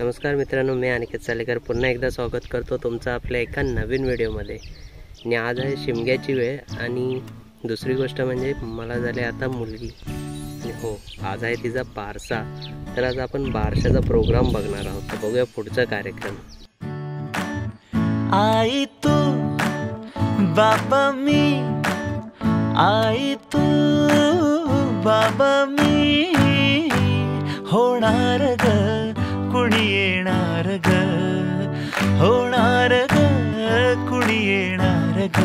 नमस्कार मित्रांनो, मी अनिकेत चालेकर पुन्हा एकदा स्वागत करतो तुमचं आपल्या एका नवीन व्हिडिओमध्ये. आणि आज आहे शिमग्याची वेळ आणि दुसरी गोष्ट म्हणजे मला झाली आता मुलगी. आणि हो, आज आहे तिचा बारसा. तर आज आपण बारशाचा प्रोग्राम बघणार आहोत. तर बघूया पुढचा कार्यक्रम. आई तू बाबा मी, आई तू बाबा मी, होणार ग कुणी येणार ग, होणार ग कुणी येणार ग.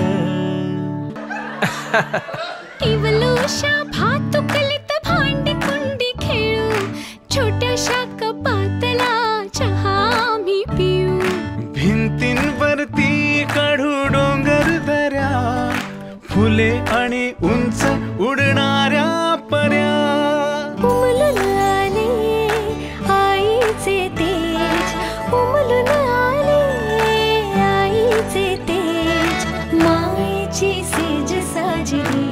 इवलूशा भातुकलीत भांडी कुंडी खेळू, छोट्याशा कपातला चहा मी पिऊ, भिंतींवरती काढू डोंगर दऱ्या, फुले आणि उंच उडणाऱ्या पर्या. उमलून आले आईचे तेज, उमलून आले आईचे तेज, मायेची सेज साजली.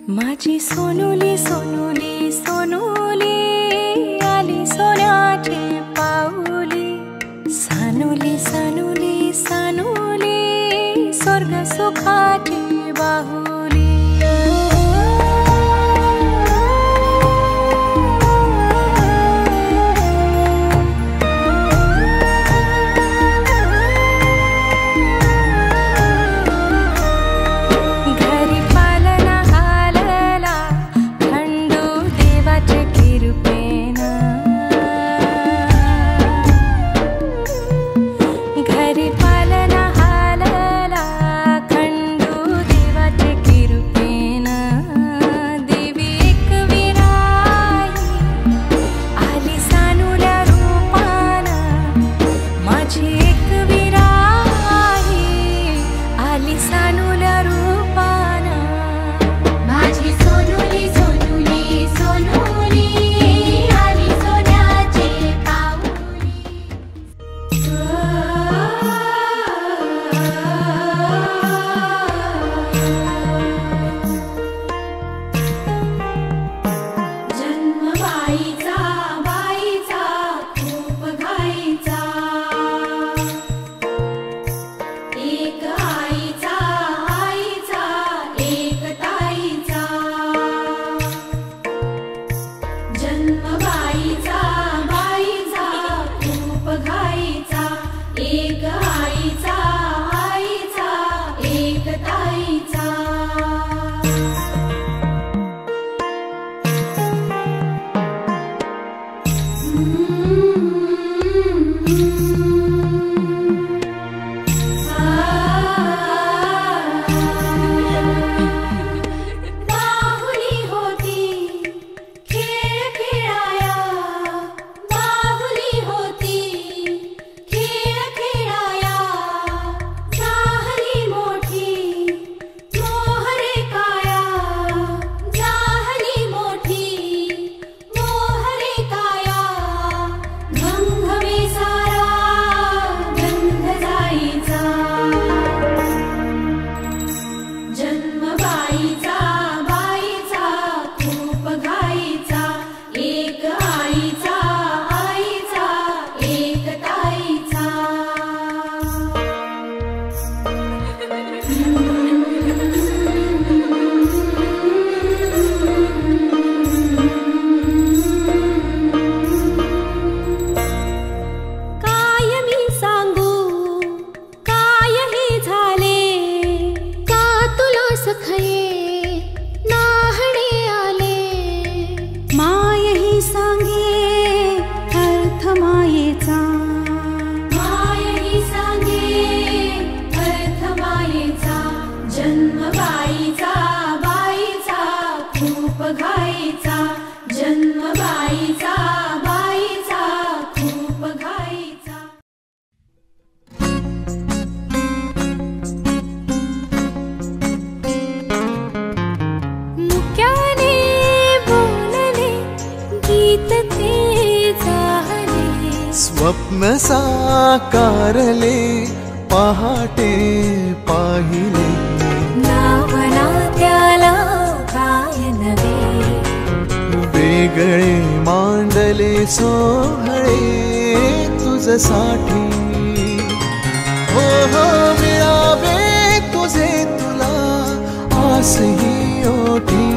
माझी सोनुली सोनुली सोनुली, आली सोन्याची पाऊली, सानुली सानुली सानुली, स्वर्ग सुखाची बाहुली. घरी पालना हालला, खंडू स्वप्न साकारले पहाटे पाहिले नावना त्याला काय नवे वेगळे मांडले सोहळे तुझसाठी हो हो मिळावे तुझे तुला आस ही ओठी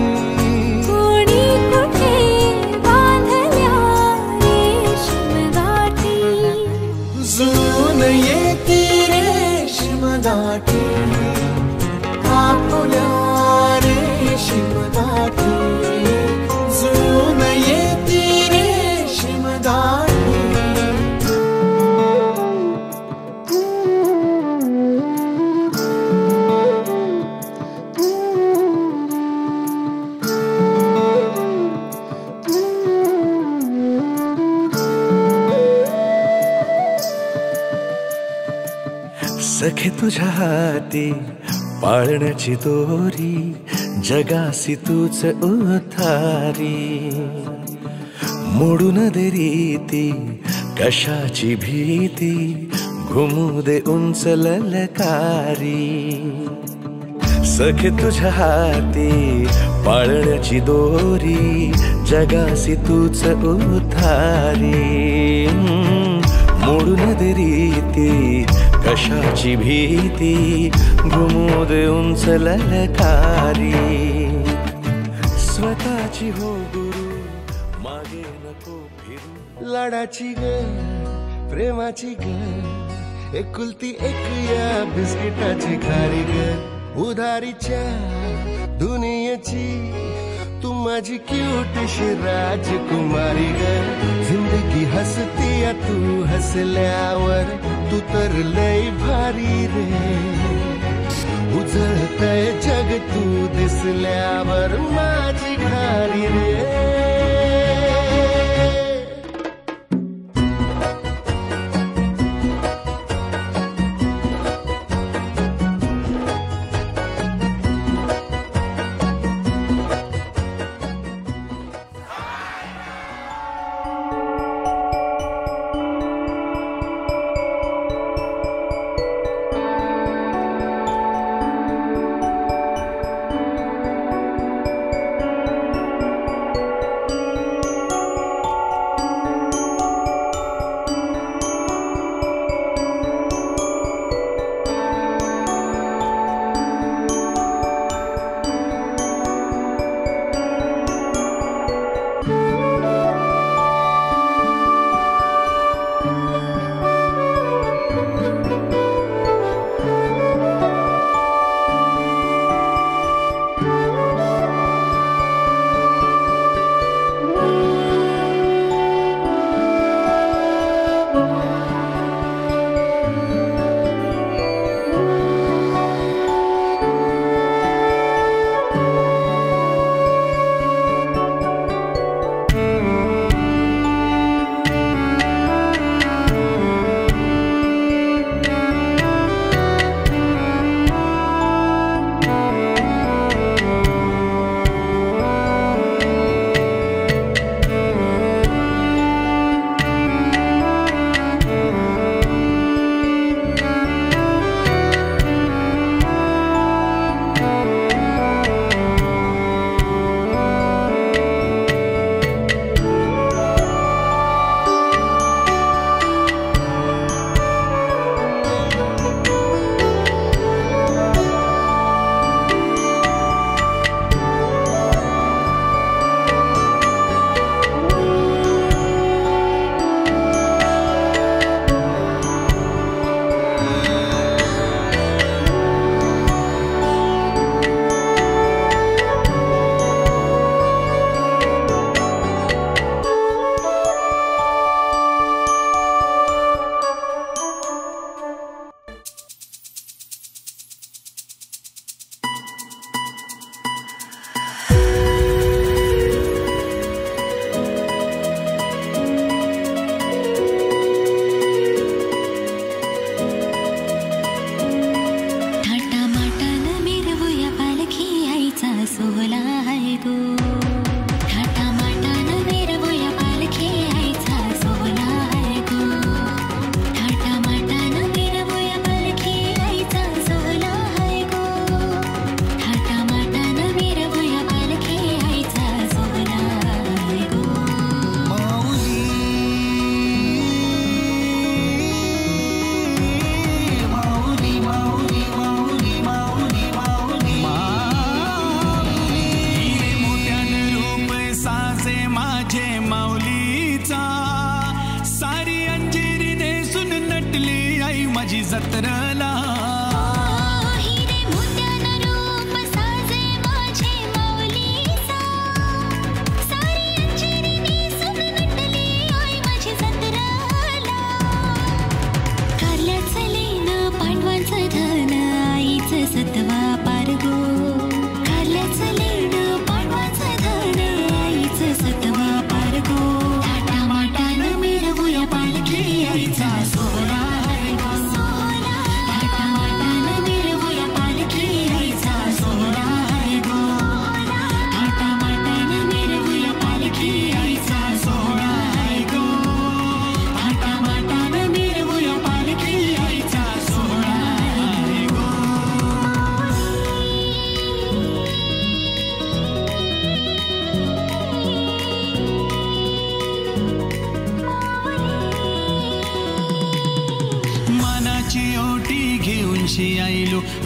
कोणी कुठे बांधल्या रेशीम गाठी जुळून येती रेशीम गाठी आपुल्या रेशीम गाठी जुळून येती रेशीम गाठी सखे तुझ्या हाती पाळण्याची दोरी जगासी तूच उतारी मोडून दे रीती कशाची भीती घुमू दे उंच ललकारी सखे तुझ्या हाती पाळण्याची दोरी जगासी तूच उतारी मोडून दे रीती कशाची भीती घुमू दे उंच ललकारी स्वतःची हो गुरु मागे नको फिरू लाडाची ग प्रेमाची ग एकुलती एक या बिस्किटाची खारी ग उधारीच्या दुनियेची तू माझी क्यूटशी राजकुमारी ग जिंदगी हसती या तू हसल्यावर तू तर लय भारी रे उजळतय जग तू दिसल्यावर माझी खारी रे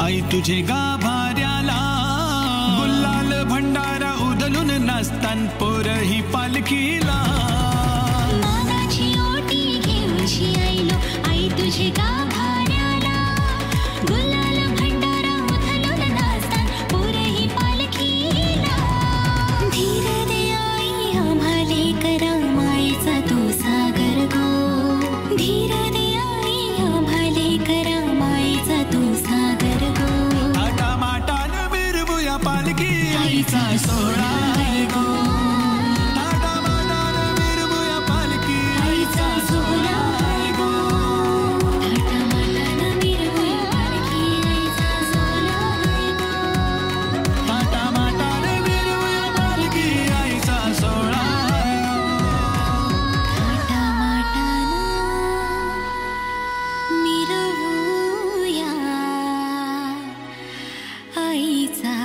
आई तुझे गाभाऱ्याला. गुलाल भंडारा उधलून नसतान पोरही पालखीला. मानाची ओटी घेऊशी आईलो आई तुझे गाभाऱ्याला. गुलाल भंडारा उधलून नसतान पोरही पालखीला. धीर दे आई आम्हाले करा मायेचा तू सागर गो. धीर दे आई आम्हाले करा मायेचा तू सागर गो. थाटामाटान मिरवूया पालखी आईचा सोहळा गो. थाटामाटान मिरवूया पालखी आईचा सोहळा गो. थाटामाटान मिरवूया पालखी आईचा सोहळा गो. थाटामाटान मिरवूया पालखी आईचा सोहळा. थाटामाटान मिरवूया आईचा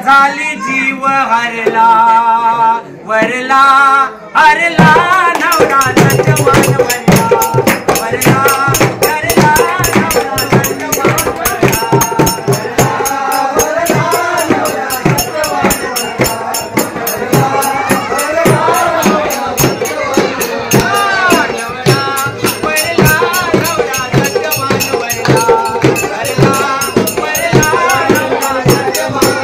झाली जीव हरला वरला हरला नवरा जवान वरला वरला हरला नवरा जवान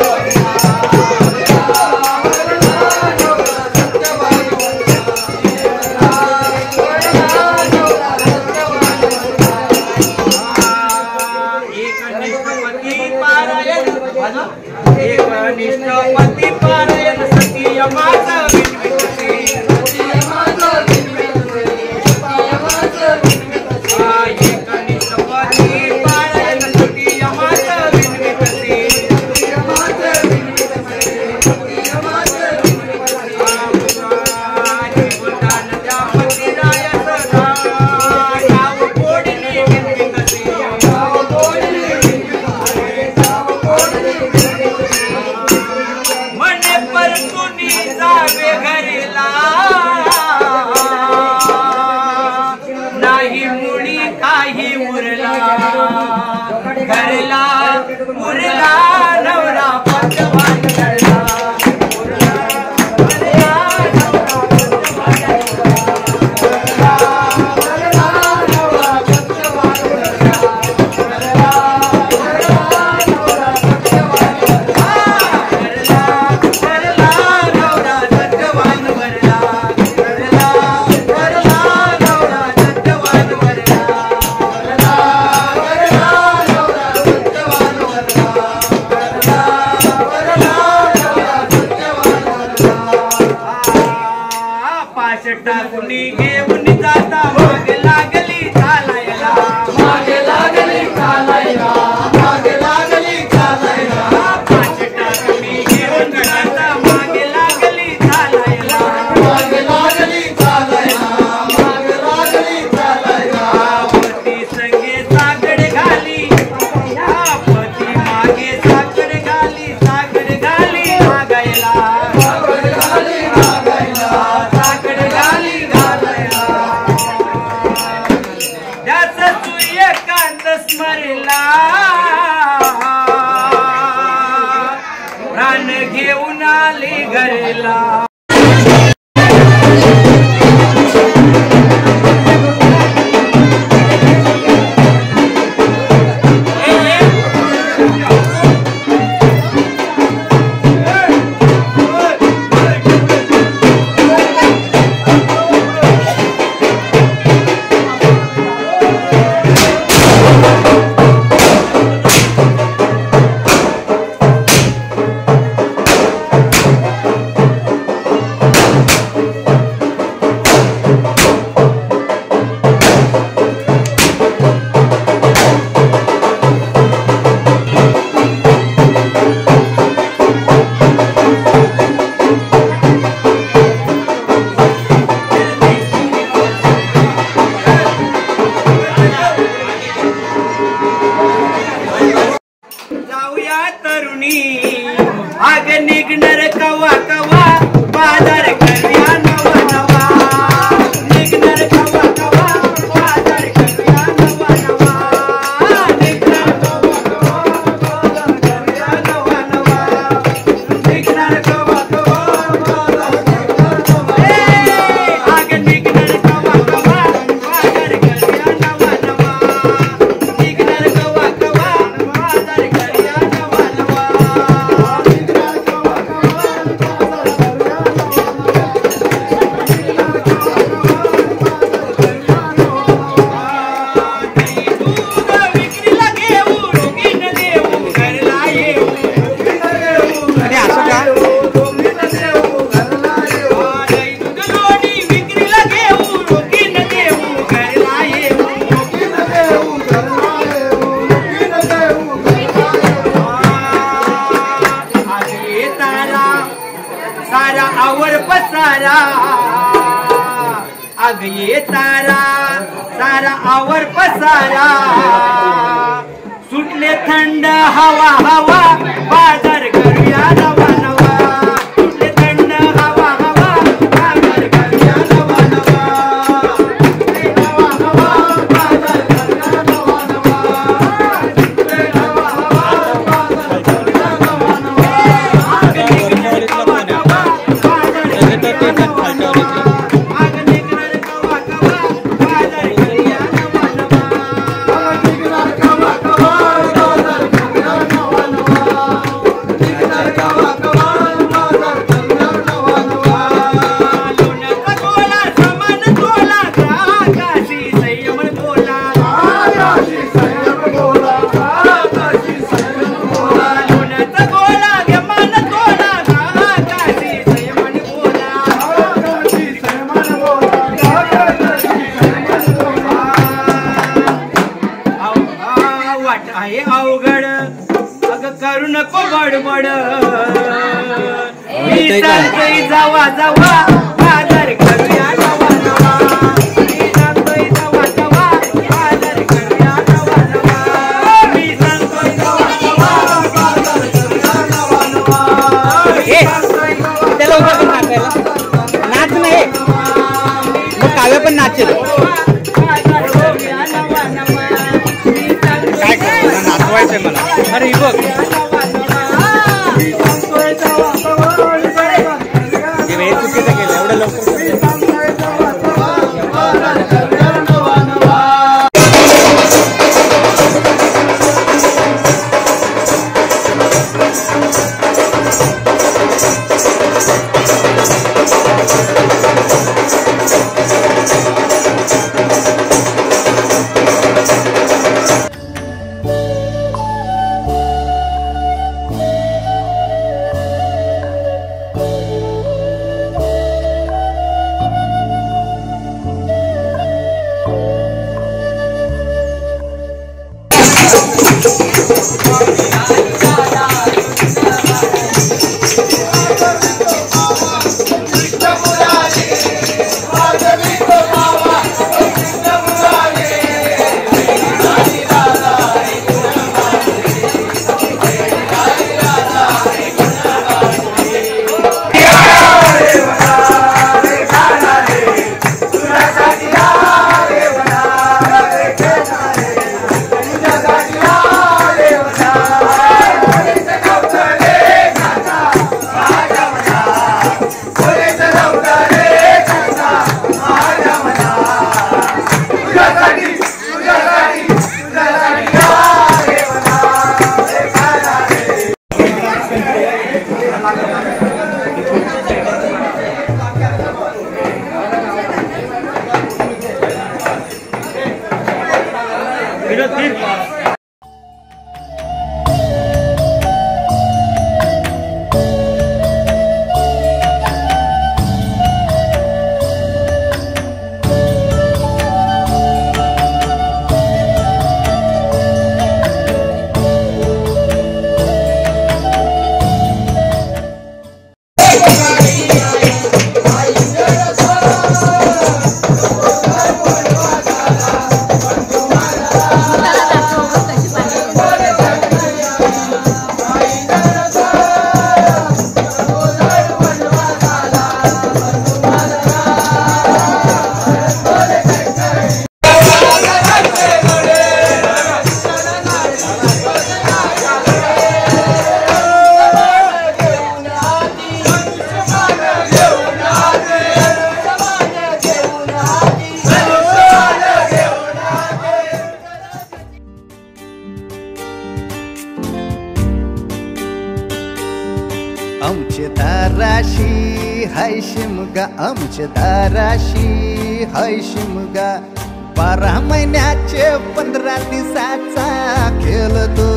आता माग लागली चालायला मागे लागली चालायला मागे लागली चालायला पाच टाकली घेऊन आता मागे लागली चालायला मागे लागली चालायला मागे लागली चालायला पती संगे सागड घाली पती मागे सागड घाली मागायला सागड घाली मागायला सागड घाली घालायला त्याच सूर्यकांत स्मरला प्राण घेऊन आली घरला आग निघणार कवा कवा बाजार करूया नवा नवा निघणार कवा कवा बाजार करूया नवा नवा निघणार कवा कवा बाजार करूया नवा नवा निघणार कवा कवा बाजार करूया नवा आग निघणार कवा कवा बाजार करूया नवा नवा निघणार कवा कवा बाजार करूया नवा नवा सारा आवर पसारा अग ये तारा सारा आवर पसारा सुटले थंड हवा हवा बाजार करूया नवा नवा सुटले थंड हवा हवा बाजार करूया नवा नवा नवा हवा बाजार करूया नवा नवा नवा हवा बाजार करूया नवा नवा आहे अवघड अग करू नको बडबड मी सांगतोय जावा जावा बाजार करूया नवा नवा मी सांगतोय जावा जावा बाजार करूया नवा नवा मी सांगतोय जावा जावा बाजार करूया नवा नवा त्याला उभं करून नाचायला नाच नाही मग काव्य पण नाचेल नाचवायचंय मला अरे बघ चुकीचं केलं एवढं लवकर आमच्या दाराशी हाय शिमगा, आमच्या दाराशी हाय शिमगा, 12 महिन्याचे 15 दिवसाचा खेळतो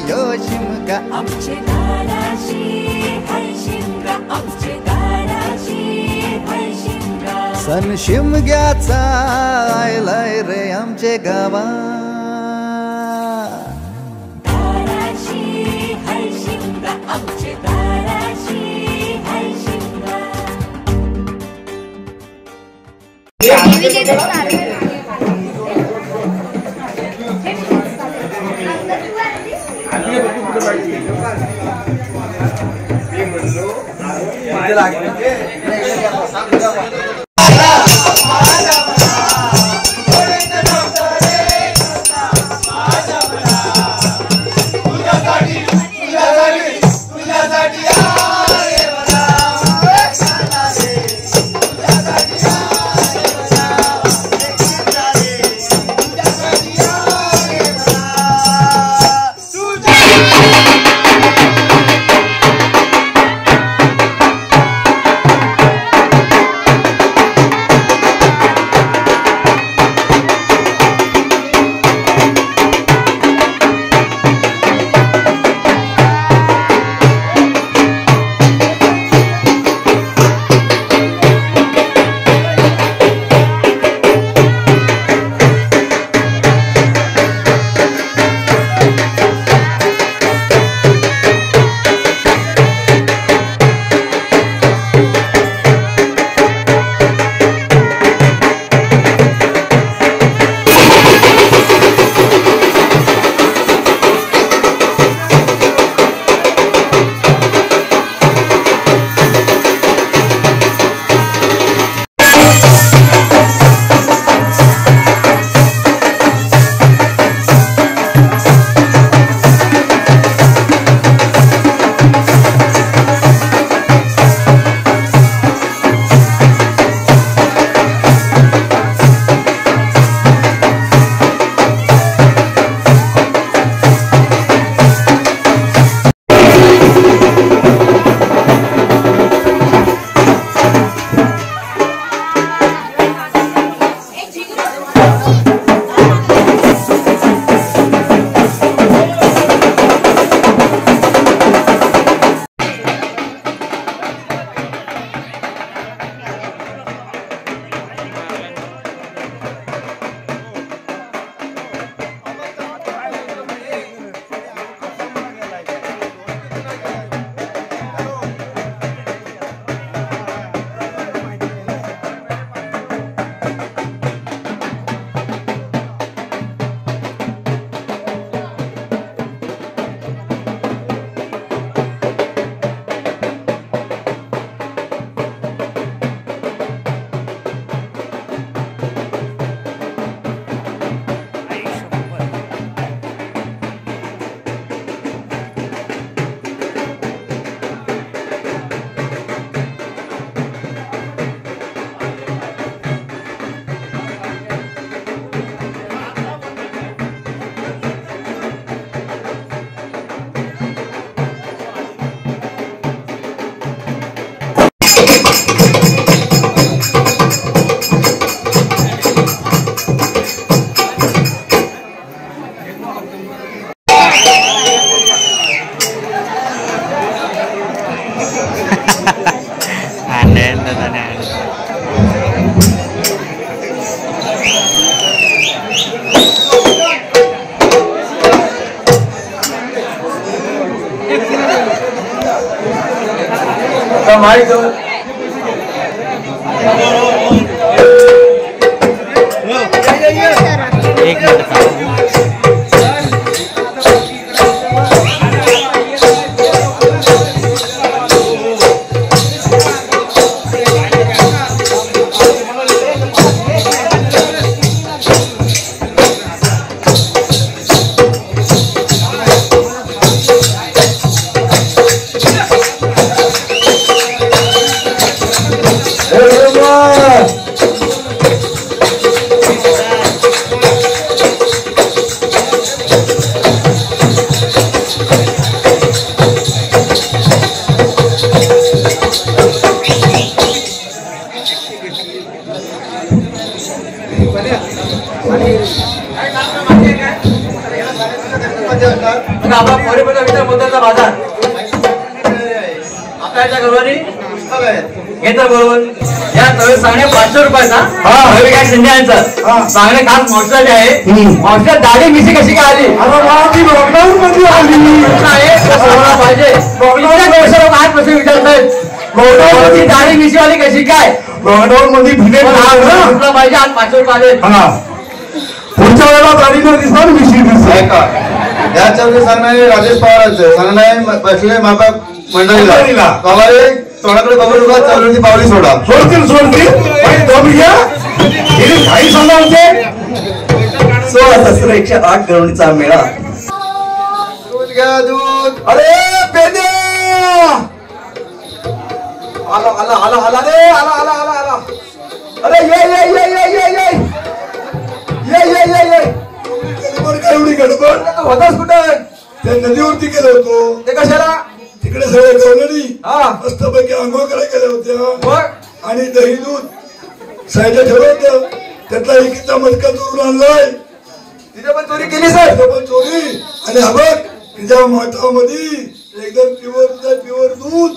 यो शिमगा. आमचे दाराशी हाय शिमगा, आमचे दाराशी हाय शिमगा. सण शिमग्याचा आयलाय रे आमचे गावा. दाराशी हाय शिमगा, आमचे दाराशी हाय शिमगा. कमायचो एक मिनिट आपला परिपत्र विचार मुद्द्याचा बाजार आपल्या गरवानी घेतात बरोबर या तवे सांगणे 500 रुपयाचा रवी काय संध्याचं सांगणे खास मौसाचे आहे मौसा दाढी मिशी कशी काय आली लॉकडाऊन मध्ये आली पाहिजे काय प्रश्न विचारतायत लॉकडाऊन मध्ये दाढी मिशी वाली कशी काय लॉकडाऊन मध्ये पाहिजे आज 500 रुपये आले पुढच्या वेळेला दाढीवर दिसणार मिशी दिसते का याच्यामध्ये सांगणारे राजेश पवारांचं सांगणारे बसले मापा मंडळीला पवारे तोंडाकडे बघून उभा चालवली पावली सोडा सोडतील काही सांगा होते 16,108 करोडीचा मेळा दूध घ्या दूध अरे पेद्या आला आला आला आला रे आला आला आला आला अरे ये ये ये ये ये ये ये ये ये ये काय एवढी गडबड होतास कुठं त्या नदीवरती गेलो होतो ते कशाला तिकडे सगळे गवळणी मस्तपैकी आंघोळ करायला गेल्या होत्या आणि दही दूध साईडला ठेवलं होतं त्यातला एकीचा मटका चोरून आणलाय तिथे पण चोरी केली सर पण चोरी आणि हा बघ तिच्या माठामध्ये एकदम प्युअर दूध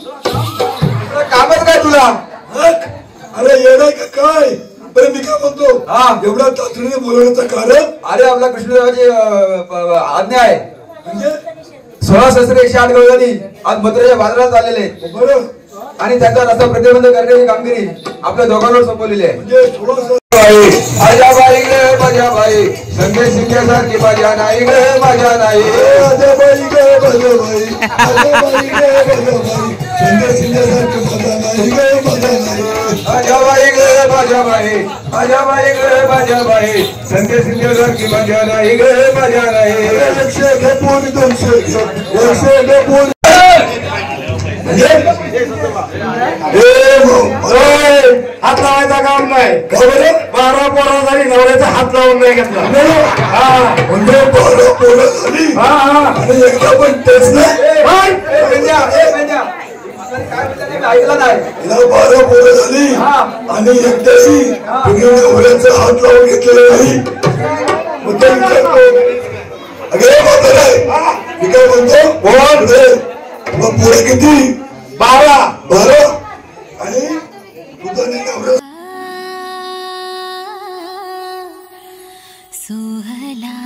कामच काय तुला अरे येणार का काय बरं मी काय म्हणतो एवढा तातडीने बोलवण्याचं कारण अरे आपला कृष्णदेवाची आज्ञा आहे म्हणजे 16,108 गवळणी आज मथुरेच्या बाजारात आलेले बरं आणि त्यांचा रस्ता प्रतिबंध करण्याची कामगिरी आपल्या दोघांवर सोपवलेली आहे म्हणजे आजाबाई ग माझ्याबाई संजय शिंदेसारखी माझ्या नाही ग माझ्या नाही आजाबाई ग माझ्याबाई आजाबाई ग माझ्याबाई संजय शिंदेसारखी माझ्या नाही ग माझ्या नाही आजाबाई ग माझ्याबाई आजाबाई ग माझ्याबाई संजय शिंदेसारखी माझ्या नाही ग माझ्या नाही 100 घे पोरी 200 100 घे पोरी हात लावायचा काम नाही 12 पोरं झाली नवऱ्याचा हात लावून नाही घेतला म्हणजे 12 पोरं झाली आणि एकदा पण तेच नाही ऐकला नाही 12 पोरं झाली आणि एकदाही तुम्ही नवऱ्याचा हात लावून घेतलेला नाही मग ते विचारतो अगे म्हातारे मी काय म्हणतो बोल रे मग पुढे किती 12 आणि तुझा नवरा सोहला